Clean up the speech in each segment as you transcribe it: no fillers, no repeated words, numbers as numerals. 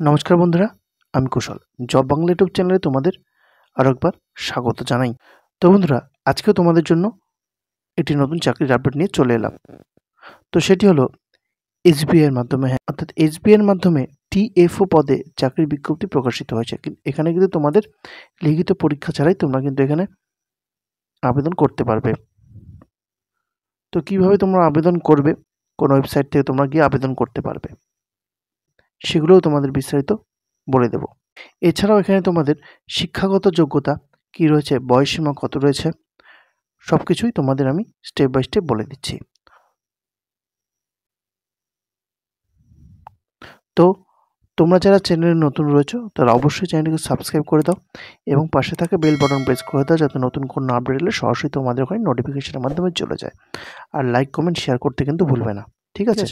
নমস্কার বন্ধুরা, আমি কুশল। জব বাংলা ইউটিউব চ্যানেলে তোমাদের আরও একবার স্বাগত জানাই। তো বন্ধুরা, আজকেও তোমাদের জন্য একটি নতুন চাকরির আপডেট নিয়ে চলে এলাম। তো সেটি হলো এসবিআই এর মাধ্যমে, অর্থাৎ এসবিআই এর মাধ্যমে টিএফও পদে চাকরির বিজ্ঞপ্তি প্রকাশিত হয়েছে। এখানে কিন্তু তোমাদের লিখিত পরীক্ষা ছাড়াই তোমরা কিন্তু এখানে আবেদন করতে পারবে। তো কিভাবে তোমরা আবেদন করবে, কোন ওয়েবসাইট থেকে তোমরা গিয়ে আবেদন করতে পারবে, সেগুলোও তোমাদের বিস্তারিত বলে দেব। এছাড়াও এখানে তোমাদের শিক্ষাগত যোগ্যতা কি রয়েছে, বয়সসীমা কত রয়েছে, সবকিছুই তোমাদের আমি স্টেপ বাই স্টেপ বলে দিচ্ছি। তো তোমরা যারা চ্যানেলে নতুন রয়েছো তারা অবশ্যই চ্যানেলটিকে সাবস্ক্রাইব করে দাও এবং পাশে থাকা বেল বাটন প্রেস করে দাও, যাতে নতুন কোনো আপডেট এলে সরাসরি তোমাদের ওখানে নোটিফিকেশনের মাধ্যমে চলে যায়। আর লাইক কমেন্ট শেয়ার করতে কিন্তু ভুলবে না, ঠিক আছে?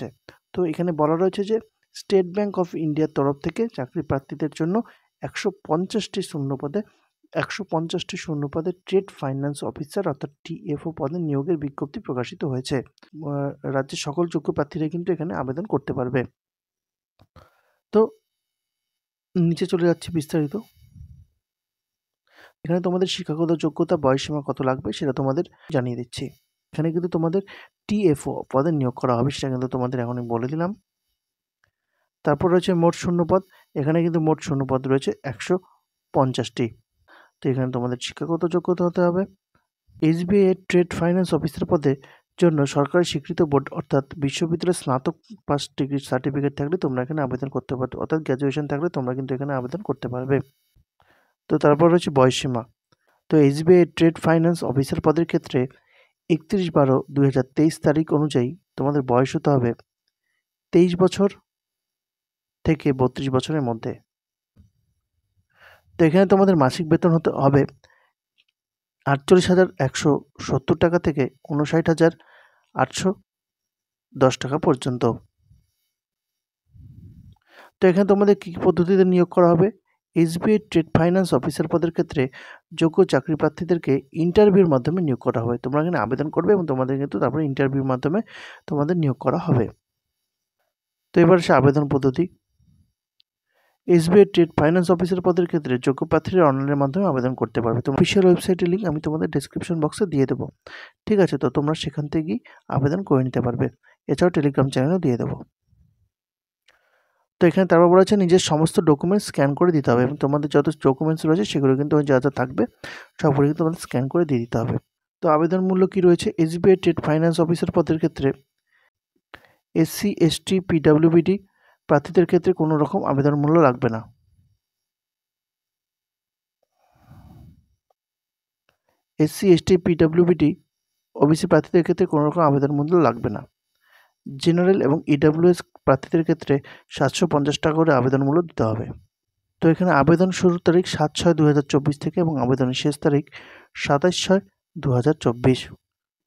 তো এখানে বলা রয়েছে যে স্টেট ব্যাংক অফ ইন্ডিয়ার তরফ থেকে চাকরি প্রার্থীদের জন্য 150টি শূন্যপদে ট্রেড ফাইন্যান্স অফিসার অর্থাৎ টিএফও পদে নিয়োগের বিজ্ঞপ্তি প্রকাশিত হয়েছে। রাজ্যের সকল যোগ্য প্রার্থীরা কিন্তু এখানে আবেদন করতে পারবে। তো নিচে চলে যাচ্ছে বিস্তারিত। এখানে তোমাদের শিক্ষাগত যোগ্যতা, বয়সসীমা কত লাগবে সেটা তোমাদের জানিয়ে দিচ্ছি। এখানে কিন্তু তোমাদের টিএফও পদে নিয়োগ করা হবে, সেটা কিন্তু তোমাদের এখনই বলে দিলাম। তারপর রয়েছে মোট শূন্যপদ। এখানে কিন্তু মোট শূন্যপদ রয়েছে 150টি। তো এখানে তোমাদের শিক্ষাগত যোগ্যতা হতে হবে। এসবিআই এর ট্রেড ফাইন্যান্স অফিসার পদের জন্য সরকারি স্বীকৃত বোর্ড অর্থাৎ বিশ্ববিদ্যালয়ের স্নাতক পাস ডিগ্রি সার্টিফিকেট থাকলে তোমরা এখানে আবেদন করতে পারবে, অর্থাৎ গ্র্যাজুয়েশন থাকলে তোমরা কিন্তু এখানে আবেদন করতে পারবে। তো তারপর রয়েছে বয়সসীমা। তো এসবিআই ট্রেড ফাইন্যান্স অফিসার পদের ক্ষেত্রে 31/12/2023 তারিখ অনুযায়ী তোমাদের বয়স হতে হবে 23 বছর থেকে 32 বছরের মধ্যে। তো এখানে তোমাদের মাসিক বেতন হতে হবে 48,170 টাকা থেকে 59,810 টাকা পর্যন্ত। তো এখানে তোমাদের কী পদ্ধতিতে নিয়োগ করা হবে? এসবিআই ট্রেড ফাইন্যান্স অফিসার পদের ক্ষেত্রে যোগ্য চাকরি প্রার্থীদেরকে ইন্টারভিউর মাধ্যমে নিয়োগ করা হবে। তোমরা এখানে আবেদন করবে এবং তোমাদের কিন্তু তারপরে ইন্টারভিউর মাধ্যমে তোমাদের নিয়োগ করা হবে। তো এবার সে আবেদন পদ্ধতি। এসবিআই ট্রেড ফাইন্যান্স অফিসার পদের ক্ষেত্রে যোগ্য প্রার্থীরা অনলাইনের মাধ্যমে আবেদন করতে পারবে। তো অফিসিয়াল ওয়েবসাইটের লিঙ্ক আমি তোমাদের ডেসক্রিপশন বক্সে দিয়ে দেবো, ঠিক আছে? তো তোমরা সেখান থেকে গিয়ে আবেদন করে নিতে পারবে। এছাড়াও টেলিগ্রাম চ্যানেলও দিয়ে দেবো। তো এখানে তারপর বলা হচ্ছে নিজের সমস্ত ডকুমেন্টস স্ক্যান করে দিতে হবে এবং তোমাদের যত ডকুমেন্টস রয়েছে সেগুলো কিন্তু যা যা থাকবে সবগুলো কিন্তু তোমাদের স্ক্যান করে দিয়ে দিতে হবে। তো আবেদন মূল্য কী রয়েছে? এসবিআই ট্রেড ফাইন্যান্স অফিসার পদের ক্ষেত্রে এসসি, এসটি, পিডাব্লিউবিডি প্রার্থীদের ক্ষেত্রে কোনো রকম আবেদন মূল্য লাগবে না। এসসি, এসটি, পিডাব্লিউবিডি ওবিসি প্রার্থীদের ক্ষেত্রে কোনো রকম আবেদন মূল্য লাগবে না। জেনারেল এবং ইডাব্লিউএস প্রার্থীদের ক্ষেত্রে 750 টাকা করে আবেদন মূল্য দিতে হবে। তো এখানে আবেদন শুরুর তারিখ 7/6/2024 থেকে এবং আবেদনের শেষ তারিখ 27/6/2024।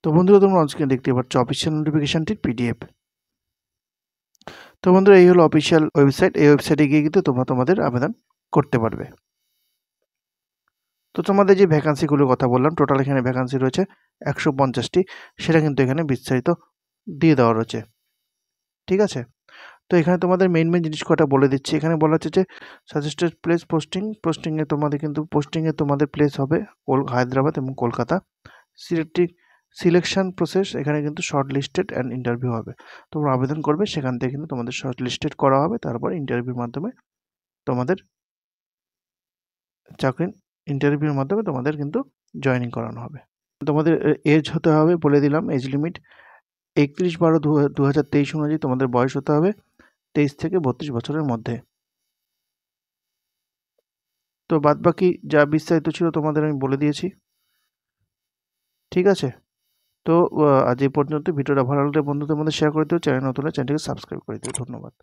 তো বন্ধুরা, তোমরা আজকে দেখতে পাচ্ছ অফিসিয়াল নোটিফিকেশনটির পিডিএফ। তো বন্ধুরা, এই হলো অফিসিয়াল ওয়েবসাইট। এই ওয়েবসাইটে গিয়ে কিন্তু তোমরা তোমাদের আবেদন করতে পারবে। তো তোমাদের যে ভ্যাকান্সিগুলোর কথা বললাম, টোটাল এখানে ভ্যাকান্সি রয়েছে 150টি, সেটা কিন্তু এখানে বিস্তারিত দিয়ে দেওয়া রয়েছে, ঠিক আছে? তো এখানে তোমাদের মেইন জিনিস কটা বলে দিচ্ছি। এখানে বলা হচ্ছে যে সাজেস্টেড প্লেস পোস্টিংয়ে তোমাদের প্লেস হবে হায়দ্রাবাদ এবং কলকাতা। সিলেকশন প্রসেস, এখানে কিন্তু শর্ট লিস্টেড অ্যান্ড ইন্টারভিউ হবে। তোমরা আবেদন করবে, সেখান থেকে কিন্তু তোমাদের শর্ট লিস্টেড করা হবে, তারপর ইন্টারভিউর মাধ্যমে তোমাদের ইন্টারভিউর মাধ্যমে তোমাদের কিন্তু জয়েনিং করানো হবে। তোমাদের এজ হতে হবে, বলে দিলাম এজ লিমিট 31/12/2023 অনুযায়ী তোমাদের বয়স হতে হবে 23 থেকে 32 বছরের মধ্যে। তো বাদবাকি যা বিস্তারিত ছিল তোমাদের আমি বলে দিয়েছি, ঠিক আছে? তো আজ এই পর্যন্ত। ভিডিওটা ভালো লাগলে বন্ধুদের মধ্যে শেয়ার করে দিও, চ্যানেল নতুন হলে চ্যানেলটিকে সাবস্ক্রাইব করে দিও। ধন্যবাদ।